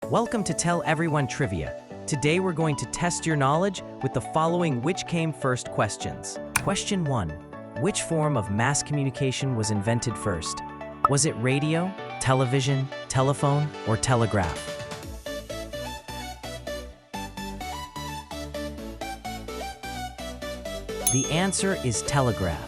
Welcome to Tell Everyone Trivia. Today we're going to test your knowledge with the following which came first questions. Question 1. Which form of mass communication was invented first? Was it radio, television, telephone, or telegraph? The answer is telegraph.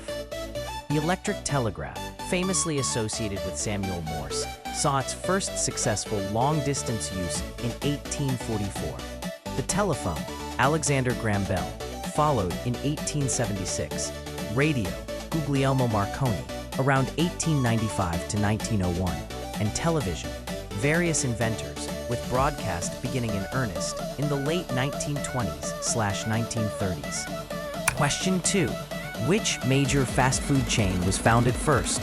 The electric telegraph, famously associated with Samuel Morse, saw its first successful long-distance use in 1844. The telephone, Alexander Graham Bell, followed in 1876. Radio, Guglielmo Marconi, around 1895 to 1901. And television, various inventors, with broadcast beginning in earnest in the late 1920s/1930s. Question 2. Which major fast food chain was founded first?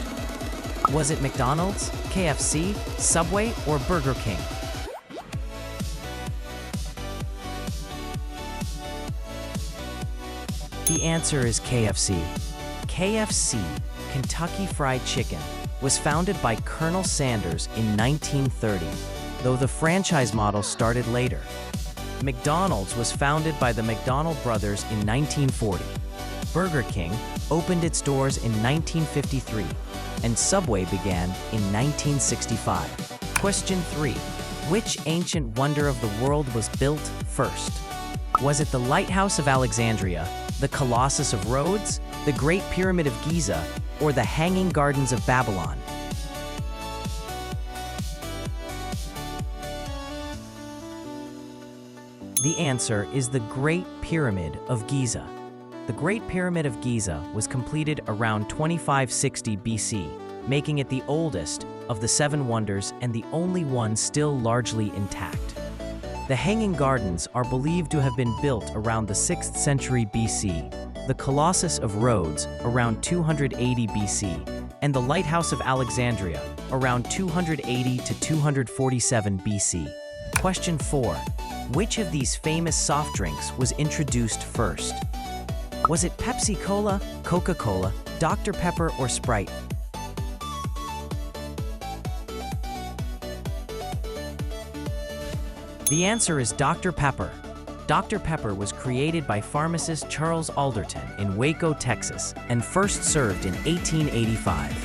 Was it McDonald's, KFC, Subway, or Burger King? The answer is KFC. KFC, Kentucky Fried Chicken, was founded by Colonel Sanders in 1930, though the franchise model started later. McDonald's was founded by the McDonald brothers in 1940. Burger King opened its doors in 1953, and Subway began in 1965. Question 3. Which ancient wonder of the world was built first? Was it the Lighthouse of Alexandria, the Colossus of Rhodes, the Great Pyramid of Giza, or the Hanging Gardens of Babylon? The answer is the Great Pyramid of Giza. The Great Pyramid of Giza was completed around 2560 BC, making it the oldest of the seven wonders and the only one still largely intact. The Hanging Gardens are believed to have been built around the 6th century BC, the Colossus of Rhodes around 280 BC, and the Lighthouse of Alexandria around 280 to 247 BC. Question 4. Which of these famous soft drinks was introduced first? Was it Pepsi-Cola, Coca-Cola, Dr. Pepper, or Sprite? The answer is Dr. Pepper. Dr. Pepper was created by pharmacist Charles Alderton in Waco, Texas, and first served in 1885.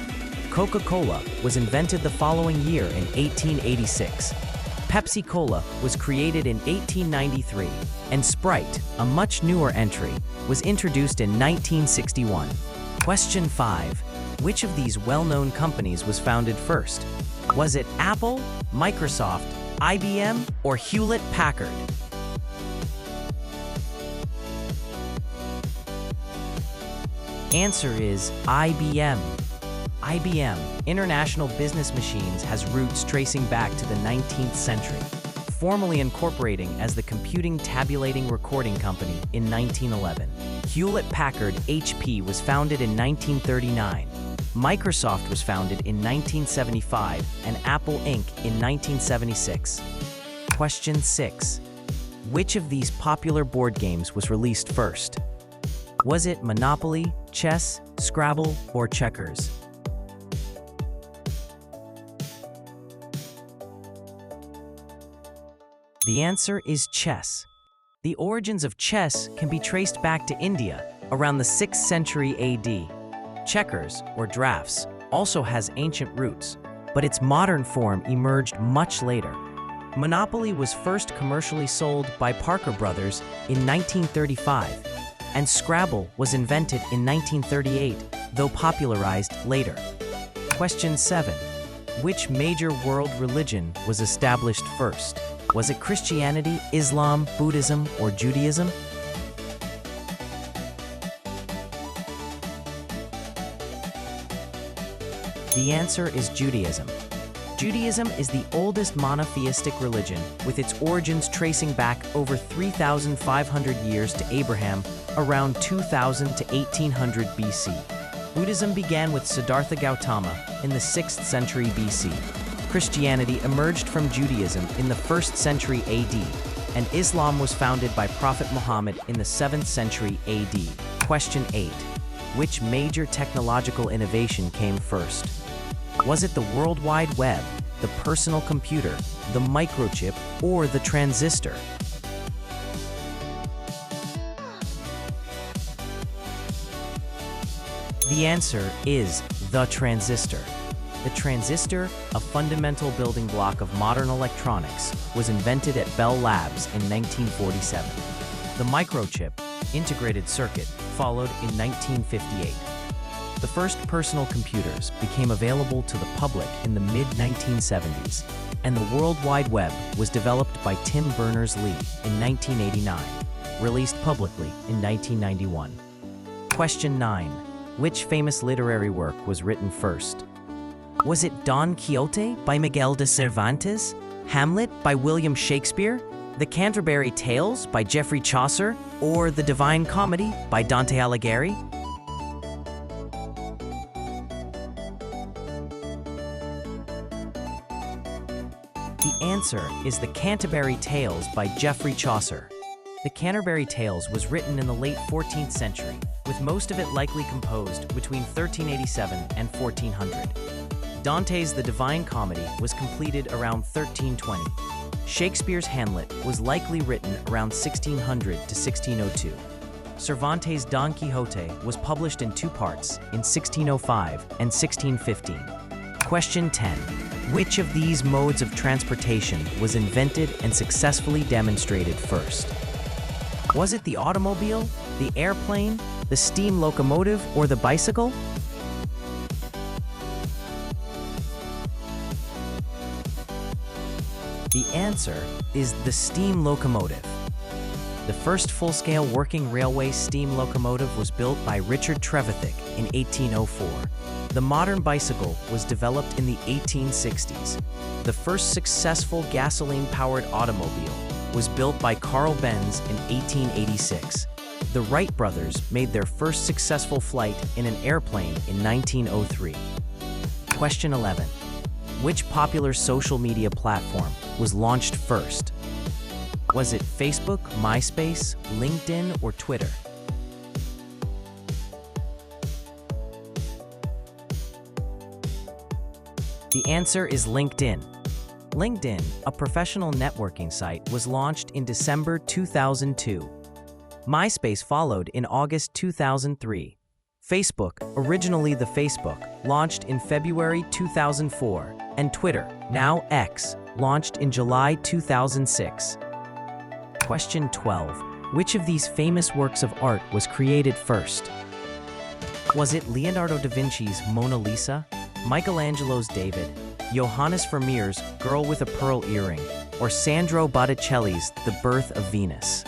Coca-Cola was invented the following year in 1886. Pepsi-Cola was created in 1893, and Sprite, a much newer entry, was introduced in 1961. Question 5. Which of these well-known companies was founded first? Was it Apple, Microsoft, IBM, or Hewlett-Packard? Answer is IBM. IBM, International Business Machines, has roots tracing back to the 19th century, formally incorporating as the Computing Tabulating Recording Company in 1911. Hewlett-Packard HP was founded in 1939. Microsoft was founded in 1975, and Apple Inc. in 1976. Question 6. Which of these popular board games was released first? Was it Monopoly, chess, Scrabble, or checkers? The answer is chess. The origins of chess can be traced back to India around the 6th century AD. Checkers, or drafts, also has ancient roots, but its modern form emerged much later. Monopoly was first commercially sold by Parker Brothers in 1935, and Scrabble was invented in 1938, though popularized later. Question 7. Which major world religion was established first? Was it Christianity, Islam, Buddhism, or Judaism? The answer is Judaism. Judaism is the oldest monotheistic religion, with its origins tracing back over 3,500 years to Abraham, around 2000 to 1800 BC. Buddhism began with Siddhartha Gautama in the 6th century BC. Christianity emerged from Judaism in the 1st century AD, and Islam was founded by Prophet Muhammad in the 7th century AD. Question 8. Which major technological innovation came first? Was it the World Wide Web, the personal computer, the microchip, or the transistor? The answer is the transistor. The transistor, a fundamental building block of modern electronics, was invented at Bell Labs in 1947. The microchip, integrated circuit, followed in 1958. The first personal computers became available to the public in the mid-1970s, and the World Wide Web was developed by Tim Berners-Lee in 1989, released publicly in 1991. Question 9. Which famous literary work was written first? Was it Don Quixote by Miguel de Cervantes, Hamlet by William Shakespeare, The Canterbury Tales by Geoffrey Chaucer, or The Divine Comedy by Dante Alighieri? The answer is The Canterbury Tales by Geoffrey Chaucer. The Canterbury Tales was written in the late 14th century, with most of it likely composed between 1387 and 1400. Dante's The Divine Comedy was completed around 1320. Shakespeare's Hamlet was likely written around 1600 to 1602. Cervantes' Don Quixote was published in 2 parts, in 1605 and 1615. Question 10. Which of these modes of transportation was invented and successfully demonstrated first? Was it the automobile, the airplane, the steam locomotive, or the bicycle? The answer is the steam locomotive. The first full-scale working railway steam locomotive was built by Richard Trevithick in 1804. The modern bicycle was developed in the 1860s. The first successful gasoline-powered automobile was built by Carl Benz in 1886. The Wright brothers made their first successful flight in an airplane in 1903. Question 11. Which popular social media platform was launched first? Was it Facebook, MySpace, LinkedIn, or Twitter? The answer is LinkedIn. LinkedIn, a professional networking site, was launched in December 2002. MySpace followed in August 2003. Facebook, originally the Facebook, launched in February 2004, and Twitter, now X, launched in July 2006. Question 12. Which of these famous works of art was created first? Was it Leonardo da Vinci's Mona Lisa, Michelangelo's David, Johannes Vermeer's Girl with a Pearl Earring, or Sandro Botticelli's The Birth of Venus?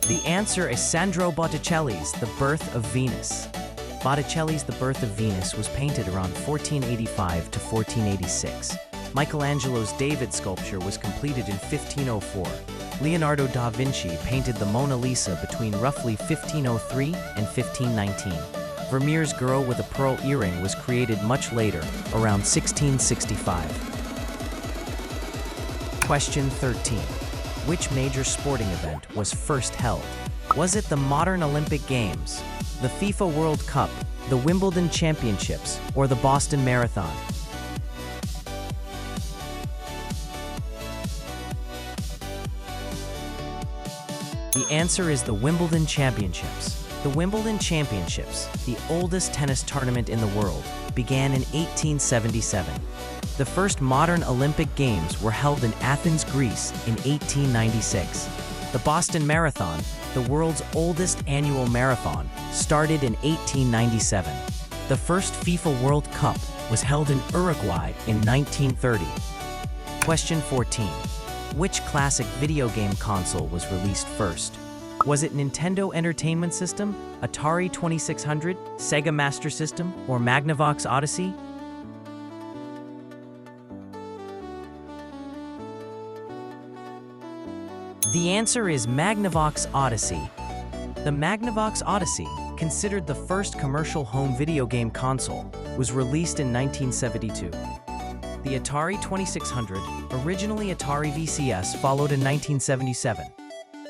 The answer is Sandro Botticelli's The Birth of Venus. Botticelli's The Birth of Venus was painted around 1485 to 1486. Michelangelo's David sculpture was completed in 1504. Leonardo da Vinci painted the Mona Lisa between roughly 1503 and 1519. Vermeer's Girl with a Pearl Earring was created much later, around 1665. Question 13. Which major sporting event was first held? Was it the modern Olympic Games, the FIFA World Cup, the Wimbledon Championships, or the Boston Marathon? The answer is the Wimbledon Championships. The Wimbledon Championships, the oldest tennis tournament in the world, began in 1877. The first modern Olympic Games were held in Athens, Greece in 1896. The Boston Marathon, the world's oldest annual marathon, started in 1897. The first FIFA World Cup was held in Uruguay in 1930. Question 14. Which classic video game console was released first? Was it Nintendo Entertainment System, Atari 2600, Sega Master System, or Magnavox Odyssey? The answer is Magnavox Odyssey. The Magnavox Odyssey, considered the first commercial home video game console, was released in 1972. The Atari 2600, originally Atari VCS, followed in 1977.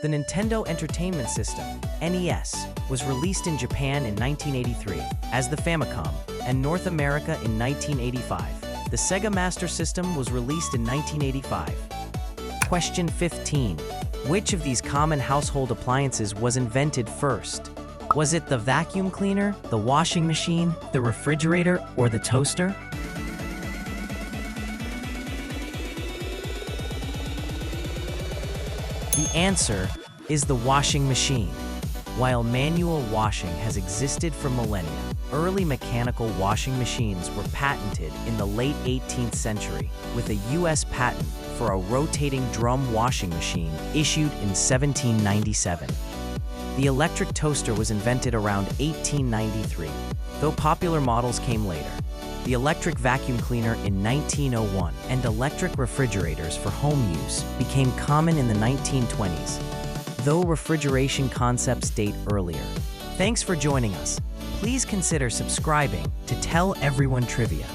The Nintendo Entertainment System, NES, was released in Japan in 1983 as the Famicom and North America in 1985. The Sega Master System was released in 1985. Question 15. Which of these common household appliances was invented first? Was it the vacuum cleaner, the washing machine, the refrigerator, or the toaster? The answer is the washing machine. While manual washing has existed for millennia, early mechanical washing machines were patented in the late 18th century with a U.S. patent for a rotating drum washing machine issued in 1797. The electric toaster was invented around 1893, though popular models came later. The electric vacuum cleaner in 1901 and electric refrigerators for home use became common in the 1920s, though refrigeration concepts date earlier. Thanks for joining us. Please consider subscribing to Tell Everyone Trivia.